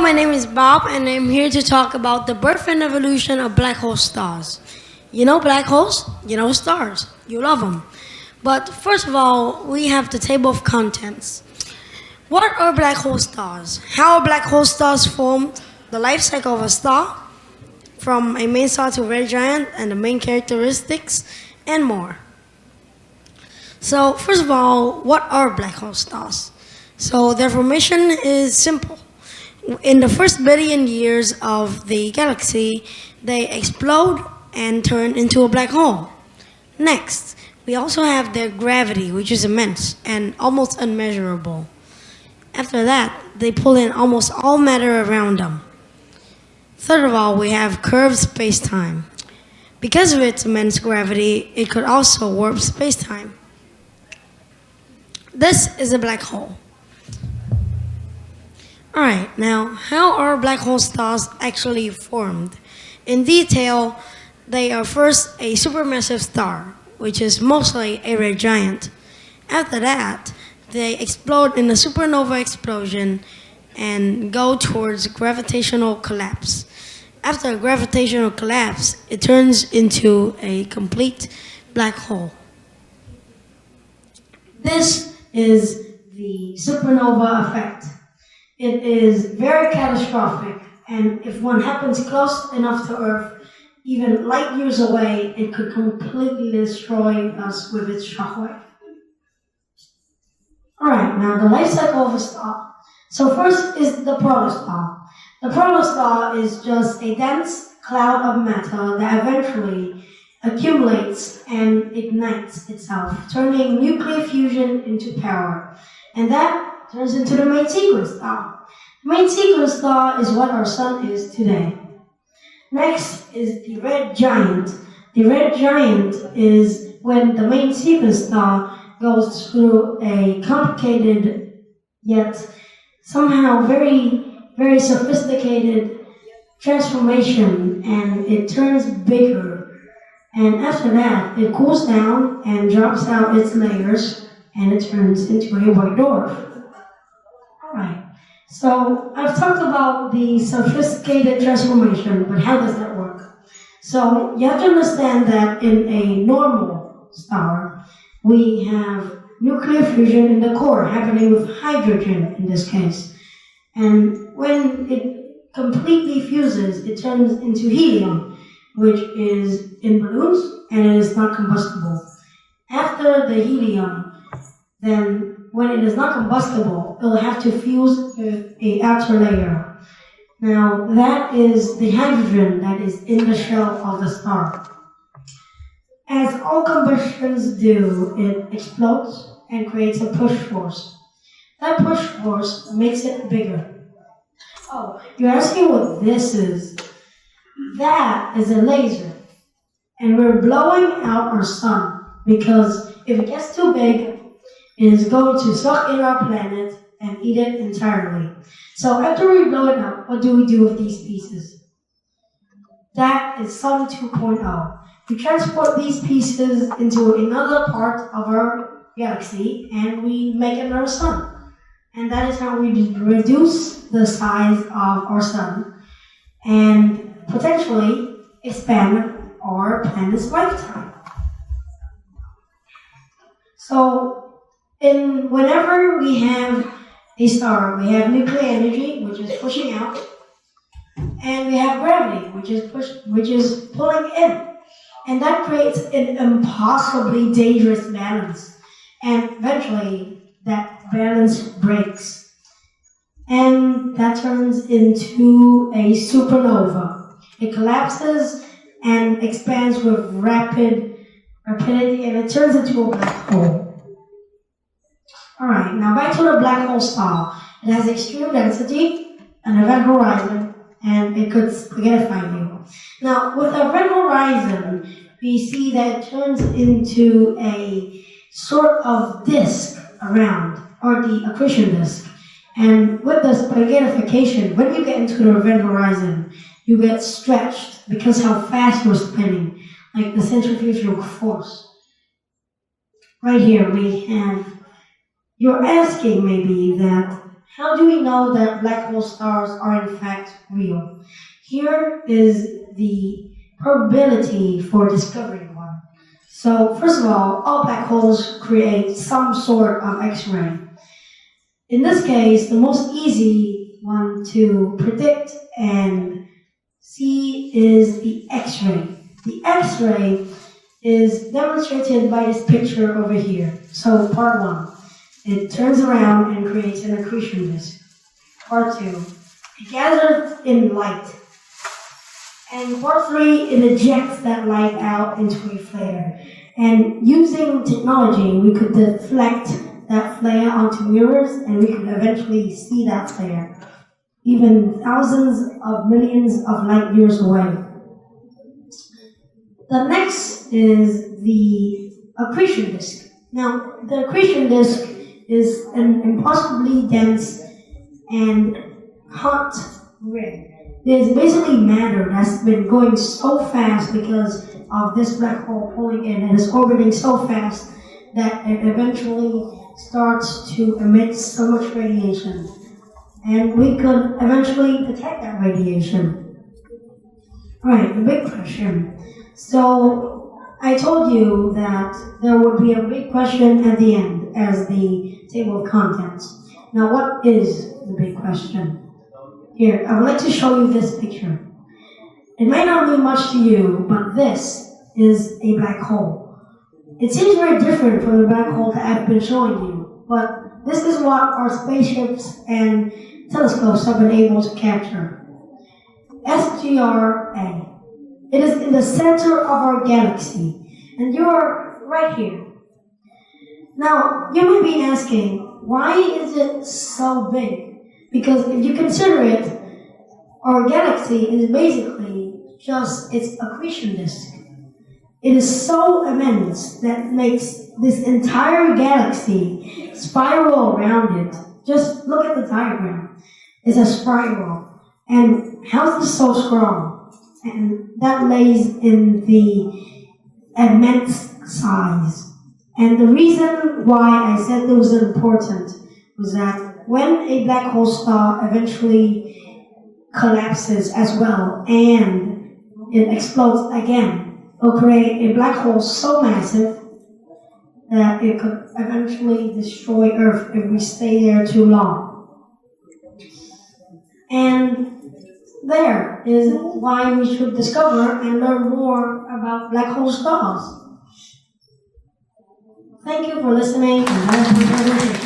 my name is Bob, and I'm here to talk about the birth and evolution of black hole stars. You know black holes? You know stars. You love them. But first of all, we have the table of contents. What are black hole stars? How are black hole stars formed? The life cycle of a star, from a main star to a red giant, and the main characteristics, and more. So first of all, what are black hole stars? So their formation is simple. In the first billion years of the galaxy, they explode and turn into a black hole. Next, we also have their gravity, which is immense and almost unmeasurable. After that, they pull in almost all matter around them. Third of all, we have curved space-time. Because of its immense gravity, it could also warp space-time. This is a black hole. Alright, now, how are black hole stars actually formed? In detail, they are first a supermassive star, which is mostly a red giant. After that, they explode in a supernova explosion and go towards gravitational collapse. After a gravitational collapse, it turns into a complete black hole. This is the supernova effect. It is very catastrophic, and if one happens close enough to Earth, even light years away, it could completely destroy us with its shockwave. Alright, now the life cycle of a star. So first is the protostar. The protostar is just a dense cloud of matter that eventually accumulates and ignites itself, turning nuclear fusion into power. And that turns into the main sequence star. The main sequence star is what our sun is today. Next is the red giant. The red giant is when the main sequence star goes through a complicated yet somehow very sophisticated transformation, and it turns bigger. And after that, it cools down and drops out its layers, and it turns into a white dwarf. Alright, so I've talked about the sophisticated transformation, but how does that work? So you have to understand that in a normal star, we have nuclear fusion in the core, happening with hydrogen in this case. And when it completely fuses, it turns into helium, which is in balloons and it is not combustible. After the helium, then when it is not combustible, it will have to fuse with an outer layer. Now, that is the hydrogen that is in the shell of the star. As all combustions do, it explodes and creates a push force. That push force makes it bigger. Oh, you're asking what this is? That is a laser. And we're blowing out our sun, because if it gets too big, it is going to suck in our planet and eat it entirely. So after we blow it up, what do we do with these pieces? That is Sun 2.0. We transport these pieces into another part of our galaxy and we make another sun. And that is how we reduce the size of our sun and potentially expand our planet's lifetime. So whenever we have a star, we have nuclear energy, which is pushing out, and we have gravity, which is pulling in. And that creates an impossibly dangerous balance. And eventually, that balance breaks. And that turns into a supernova. It collapses and expands with rapidity, and it turns into a black hole. Alright, now back to the black hole star. It has extreme density, an event horizon, and it could spaghettify you. Now, with the event horizon, we see that it turns into a sort of disk around, or the accretion disk. And with the spaghettification, when you get into the event horizon, you get stretched because how fast you're spinning, like the centrifugal force. Right here we have, you're asking maybe that how do we know that black hole stars are in fact real? Here is the probability for discovering one. So first of all black holes create some sort of X-ray. In this case, the most easy one to predict and see is the X-ray. The X-ray is demonstrated by this picture over here. So part 1, it turns around and creates an accretion disk. Part 2, it gathers in light. And part 3, it ejects that light out into a flare. And using technology, we could deflect that flare onto mirrors, and we could eventually see that flare, even thousands of millions of light years away. The next is the accretion disk. Now, the accretion disk is an impossibly dense and hot ring. It is basically matter that's been going so fast because of this black hole pulling in, and it's orbiting so fast that it eventually starts to emit so much radiation. And we could eventually detect that radiation. Alright, the big question. So, I told you that there would be a big question at the end as the table of contents. Now, what is the big question? Here, I would like to show you this picture. It may not mean much to you, but this is a black hole. It seems very different from the black hole that I've been showing you, but this is what our spaceships and telescopes have been able to capture. SGRA. It is in the center of our galaxy, and you're right here. Now, you may be asking, why is it so big? Because if you consider it, our galaxy is basically just its accretion disk. It is so immense that makes this entire galaxy spiral around it. Just look at the diagram. It's a spiral. And how is this so strong? And that lays in the immense size. And the reason why I said it was important was that when a black hole star eventually collapses as well and it explodes again, it'll create a black hole so massive that it could eventually destroy Earth if we stay there too long. And there is why we should discover and learn more about black hole stars. Thank you for listening, and have a good day.